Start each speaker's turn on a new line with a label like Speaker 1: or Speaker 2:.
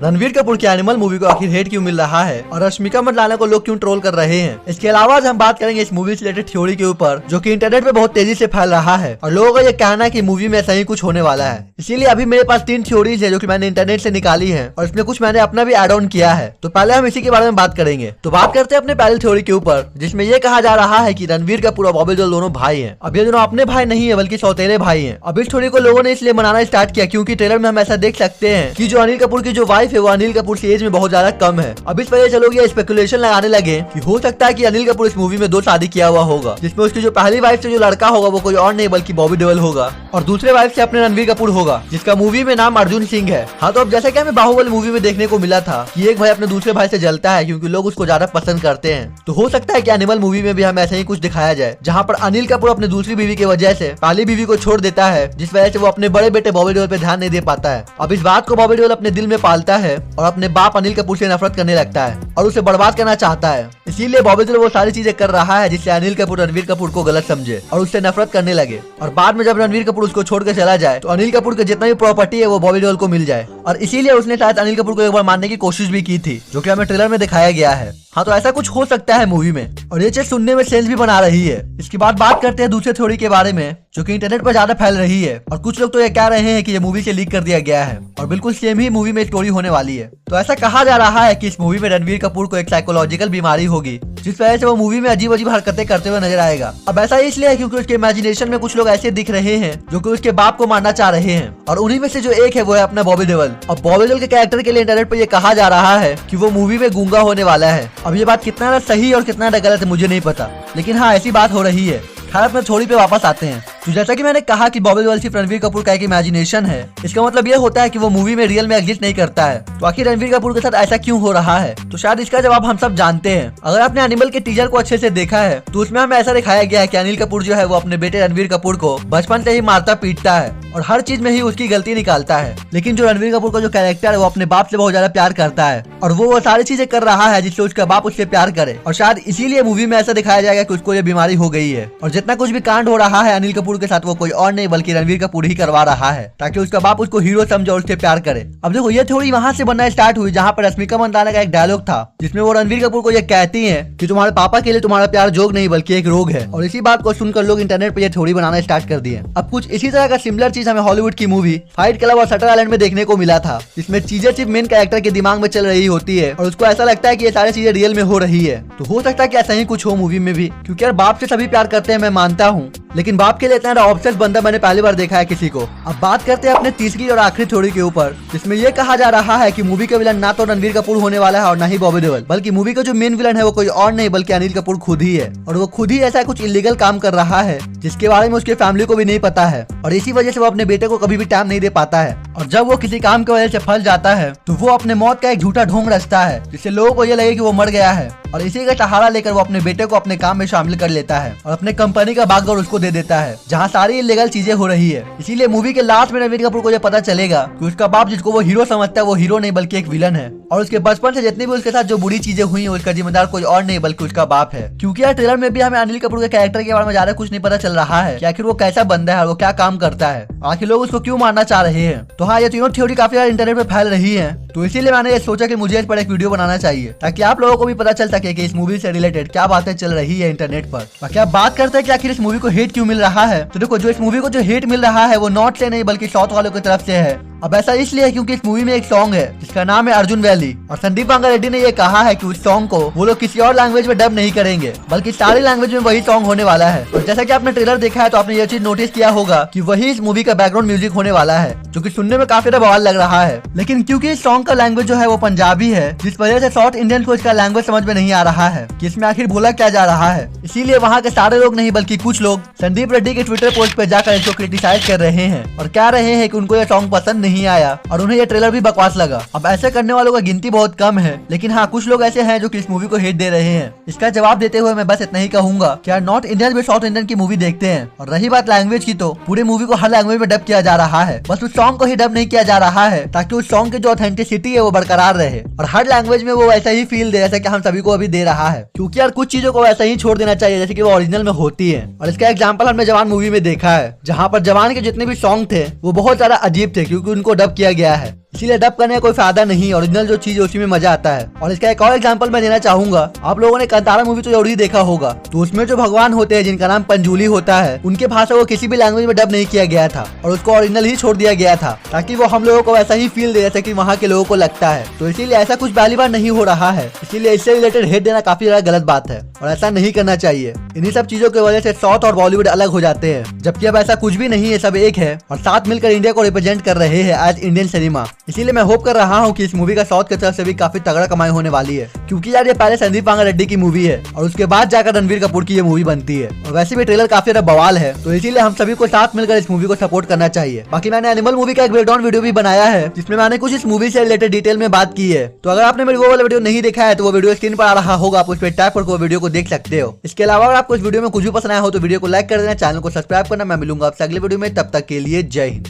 Speaker 1: रणवीर कपूर की animal movie को आखिर हेट क्यों मिल रहा है और रश्मिका मंदाना को लोग क्यों ट्रोल कर रहे हैं। इसके अलावा आज हम बात करेंगे इस मूवी से रिलेटेड थ्योरी के ऊपर जो कि इंटरनेट पे बहुत तेजी से फैल रहा है और लोगों का ये कहना है कि मूवी में ऐसा ही कुछ होने वाला है। इसीलिए अभी मेरे पास 3 थ्योरीज है जो कि मैंने इंटरनेट से निकाली है और इसमें कुछ मैंने अपना भी एड ऑन किया है। तो पहले हम इसी के बारे में बात करेंगे। तो बात करते हैं अपने पहली थ्योरी के ऊपर जिसमें ये कहा जा रहा है कि रणवीर कपूर और बॉबी देओल दोनों भाई हैं। अब ये दोनों अपने भाई नहीं है बल्कि सौतेले भाई हैं। अब इस थ्योरी को लोगों ने इसलिए मनाना स्टार्ट किया क्योंकि ट्रेलर में हम ऐसा देख सकते हैं कि जो अनिल कपूर की जो वाइफ है वो अनिल कपूर से एज में बहुत ज्यादा कम है। अब इस वजह से लोग ये स्पेकुलेशन लगाने लगे कि हो सकता है कि अनिल कपूर इस मूवी में 2 शादी किया हुआ होगा जिसमें उसकी जो पहली वाइफ से जो लड़का होगा वो कोई और नहीं बल्कि बॉबी देओल होगा और दूसरे वाइफ से अपने रणवीर कपूर होगा जिसका मूवी में नाम अर्जुन सिंह है। हाँ तो अब जैसा कि हमें बाहुबली मूवी में देखने को मिला था कि एक भाई अपने दूसरे भाई से जलता है क्योंकि लोग उसको ज्यादा पसंद करते हैं, तो हो सकता है कि एनिमल मूवी में भी हमें ऐसा ही कुछ दिखाया जाए जहाँ पर अनिल कपूर अपनी दूसरी बीवी की वजह से पहली बीवी को छोड़ देता है जिस वजह से वो अपने बड़े बेटे बॉबी देओल पे ध्यान नहीं दे पाता है। अब इस बात को बॉबी देओल अपने दिल में पालता है और अपने बाप अनिल कपूर से नफरत करने लगता है और उसे बर्बाद करना चाहता है। इसीलिए बॉबी देओल वो सारी चीजें कर रहा है जिससे अनिल कपूर रणवीर कपूर को गलत समझे और उससे नफरत करने लगे और बाद में जब रणवीर कपूर उसको छोड़ के चला जाए तो अनिल कपूर के जितना भी प्रॉपर्टी है वो बॉबी देओल को मिल जाए और इसीलिए उसने शायद अनिल कपूर को एक बार मारने की कोशिश भी की थी जो कि हमें ट्रेलर में दिखाया गया है। हाँ तो ऐसा कुछ हो सकता है मूवी में और ये चीज सुनने में सेंस भी बना रही है। इसके बाद बात करते हैं दूसरे थ्योरी के बारे में जो कि इंटरनेट पर ज्यादा फैल रही है और कुछ लोग तो ये कह रहे हैं कि ये मूवी से लीक कर दिया गया है और बिल्कुल सेम ही मूवी में स्टोरी होने वाली है। तो ऐसा कहा जा रहा है कि इस मूवी में रणवीर कपूर को एक साइकोलॉजिकल बीमारी होगी जिस वजह से वो मूवी में अजीब अजीब हरकतें करते हुए नजर आएगा। अब ऐसा इसलिए है क्योंकि उसके इमेजिनेशन में कुछ लोग ऐसे दिख रहे हैं जो कि उसके बाप को मारना चाह रहे हैं और उन्हीं में से जो एक है वो है अपना बॉबी देओल। अब बॉबी देओल के कैरेक्टर के लिए इंटरनेट पर यह कहा जा रहा है कि वो मूवी में गूंगा होने वाला है। अब ये बात कितना सही और कितना गलत है मुझे नहीं पता, लेकिन हाँ ऐसी बात हो रही है। खैर अपने थ्योरी पे वापस आते हैं। तो जैसा कि मैंने कहा कि बॉबी देओल सिर्फ रणवीर कपूर का एक इमेजिनेशन है, इसका मतलब ये होता है कि वो मूवी में रियल में एग्जिस्ट नहीं करता है। तो आखिर रणवीर कपूर के साथ ऐसा क्यों हो रहा है? तो शायद इसका जवाब हम सब जानते हैं। अगर आपने एनिमल के टीजर को अच्छे से देखा है तो उसमें हमें ऐसा दिखाया गया है कि अनिल कपूर जो है वो अपने बेटे रणवीर कपूर को बचपन से ही मारता पीटता है और हर चीज में ही उसकी गलती निकालता है। लेकिन जो रणवीर कपूर का जो कैरेक्टर है वो अपने बाप से बहुत ज्यादा प्यार करता है और वो सारी चीजें कर रहा है जिससे उसका बाप उससे प्यार करे और शायद इसीलिए मूवी में ऐसा दिखाया जाएगा कि उसको ये बीमारी हो गई है और जितना कुछ भी कांड हो रहा है अनिल कपूर के साथ वो कोई और नहीं बल्कि रणवीर कपूर ही करवा रहा है ताकि उसका बाप उसको हीरो समझे और उससे प्यार करे। अब देखो ये थ्योरी वहां से बनना स्टार्ट हुई जहां पर रश्मिका मंदाना का एक डायलॉग था जिसमें वो रणवीर कपूर को ये कहती हैं कि तुम्हारे पापा के लिए तुम्हारा प्यार जोग नहीं बल्कि एक रोग है और इसी बात को सुनकर लोग इंटरनेट पर ये थ्योरी बनाना स्टार्ट कर दिए। अब कुछ इसी तरह का सिमिलर चीज हमें हॉलीवुड की मूवी फाइट क्लब और शटर आइलैंड में देखने को मिला था जिसमें चीजें सिर्फ मेन कैरेक्टर के दिमाग में चल रही होती है और उसको ऐसा लगता है कि ये सारी चीजें रियल में हो रही है। तो हो सकता है कि ऐसा ही कुछ हो मूवी में भी क्योंकि यार बाप से सभी प्यार करते हैं मैं मानता हूँ, लेकिन बाप के लिए इतना ऑब्सेस्ड बंदा मैंने पहली बार देखा है किसी को। अब बात करते हैं अपने तीसरी और आखिरी थ्योरी के ऊपर जिसमें यह कहा जा रहा है कि मूवी का विलन ना तो रणवीर कपूर होने वाला है और ना ही बॉबी देओल, बल्कि मूवी का जो मेन विलन है वो कोई और नहीं बल्कि अनिल कपूर खुद ही है और वो खुद ही ऐसा कुछ इलीगल काम कर रहा है जिसके बारे में उसके फैमिली को भी नहीं पता है और इसी वजह से वो अपने बेटे को कभी भी टाइम नहीं दे पाता है और जब वो किसी काम की वजह से फंस जाता है तो वो अपने मौत का एक झूठा ढोंग रचता है जिससे लोगों को ये लगे कि वो मर गया है और इसी का सहारा लेकर वो अपने बेटे को अपने काम में शामिल कर लेता है और अपने कंपनी का बागडोर उसको दे देता है जहाँ सारी इलीगल चीजें हो रही है। इसीलिए मूवी के लास्ट में रणवीर कपूर को ये पता चलेगा कि उसका बाप जिसको वो हीरो समझता है वो हीरो नहीं बल्कि एक विलन है और उसके बचपन से जितनी भी उसके साथ जो बुरी चीजें हुई है उसका जिम्मेदार कोई और नहीं बल्कि उसका बाप है। क्योंकि यार ट्रेलर में भी हमें अनिल कपूर के कैरेक्टर के बारे में ज्यादा कुछ नहीं पता चल रहा है कि आखिर वो कैसा बंदा है और वो क्या काम करता है, आखिर लोग उसको क्यों मारना चाह रहे हैं। तो हाँ ये तीनों थ्योरी काफी ज्यादा इंटरनेट पे फैल रही है तो इसीलिए मैंने ये सोचा कि मुझे इस पर एक वीडियो बनाना चाहिए ताकि आप लोगों को भी पता चल सके कि इस मूवी से रिलेटेड क्या बातें चल रही है इंटरनेट पर। बाकी आप बात करते हैं कि आखिर इस मूवी को हेट क्यों मिल रहा है। तो देखो जो इस मूवी को जो हेट मिल रहा है वो नॉर्थ से नहीं बल्कि साउथ वालों की तरफ से है। अब ऐसा इसलिए है क्योंकि इस मूवी में एक सॉन्ग है जिसका नाम है अर्जुन वैली और संदीप रेड्डी ने ये कहा है कि उस सॉन्ग को वो लोग किसी और लैंग्वेज में डब नहीं करेंगे बल्कि सारी लैंग्वेज में वही सॉन्ग होने वाला है। और जैसा कि आपने ट्रेलर देखा है तो आपने ये चीज नोटिस किया होगा कि वही इस मूवी का बैकग्राउंड म्यूजिक होने वाला है जो कि सुनने में काफी बवाल लग रहा है। लेकिन क्योंकि इस सॉन्ग का लैंग्वेज जो है वो पंजाबी है जिस वजह से साउथ इंडियन को इसका लैंग्वेज समझ में नहीं आ रहा है कि इसमें आखिर बोला क्या जा रहा है। इसीलिए वहाँ के सारे लोग नहीं बल्कि कुछ लोग संदीप रेड्डी के ट्विटर पोस्ट पे जाकर इसको क्रिटिसाइज कर रहे हैं और कह रहे हैं कि उनको ये सॉन्ग पसंद नहीं आया और उन्हें ये ट्रेलर भी बकवास लगा। अब ऐसे करने वालों का गिनती बहुत कम है, लेकिन हाँ कुछ लोग ऐसे हैं जो कि इस मूवी को हेट दे रहे हैं। इसका जवाब देते हुए मैं बस इतना ही कहूंगा कि यार नॉर्थ इंडियन भी साउथ इंडियन की मूवी देखते हैं और रही बात लैंग्वेज की तो पूरी मूवी को हर लैंग्वेज में डब किया जा रहा है, बस उस सॉन्ग को ही डब नहीं किया जा रहा है ताकि उस सॉन्ग की जो ऑथेंटिसिटी है वो बरकरार रहे और हर लैंग्वेज में वो वैसा ही फील दे जैसा कि हम सभी को अभी दे रहा है। क्योंकि यार कुछ चीजों को वैसा ही छोड़ देना चाहिए जैसे कि वो ओरिजिनल में होती है और इसका एग्जांपल हमने जवान मूवी में देखा है जहाँ पर जवान के जितने भी सॉन्ग थे वो बहुत ज्यादा अजीब थे क्योंकि उनको डब किया गया है। इसीलिए डब करने का कोई फायदा नहीं, ओरिजिनल जो चीज है उसी में मजा आता है। और इसका एक और एग्जांपल मैं देना चाहूंगा, आप लोगों ने कांतारा मूवी तो जरूर ही देखा होगा, तो उसमें जो भगवान होते हैं जिनका नाम पंजूली होता है, उनके भाषा को किसी भी लैंग्वेज में डब नहीं किया गया था और उसको ओरिजिनल ही छोड़ दिया गया था, ताकि वो हम लोगों को वैसा ही फील दे जैसा कि वहाँ के लोगों को लगता है। तो इसीलिए ऐसा कुछ पहली बार नहीं हो रहा है, इसीलिए इससे रिलेटेड हेट देना काफी ज्यादा गलत बात है और ऐसा नहीं करना चाहिए। इन्हीं सब चीजों की वजह से साउथ और बॉलीवुड अलग हो जाते हैं, जबकि अब ऐसा कुछ भी नहीं है, सब एक है और साथ मिलकर इंडिया को रिप्रेजेंट कर रहे हैं एज इंडियन सिनेमा। इसीलिए मैं होप कर रहा हूँ कि इस मूवी का साउथ की तरफ से भी काफी तगड़ा कमाई होने वाली है, क्योंकि यार ये पहले संदीप वांगा रेड्डी की मूवी है और उसके बाद जाकर रणवीर कपूर की ये मूवी बनती है और वैसे भी ट्रेलर काफी ज्यादा बवाल है, तो इसीलिए हम सभी को साथ मिलकर इस मूवी को सपोर्ट करना चाहिए। बाकी मैंने एनिमल मूवी का एक ब्रेकडाउन वीडियो भी बनाया है, जिसमें मैंने कुछ इस मूवी से रिलेटेड डिटेल में बात की है, तो अगर आपने मेरी वो वाला वीडियो नहीं देखा है तो वो वीडियो स्क्रीन पर आ रहा होगा, आप उस पर टैप करके वो वीडियो को देख सकते हो। इसके अलावा अगर आपको इस वीडियो में कुछ भी पसंद आया हो तो वीडियो को लाइक कर देना, चैनल को सब्सक्राइब करना। मैं मिलूंगा आपसे अगले वीडियो में, तब तक के लिए जय हिंद।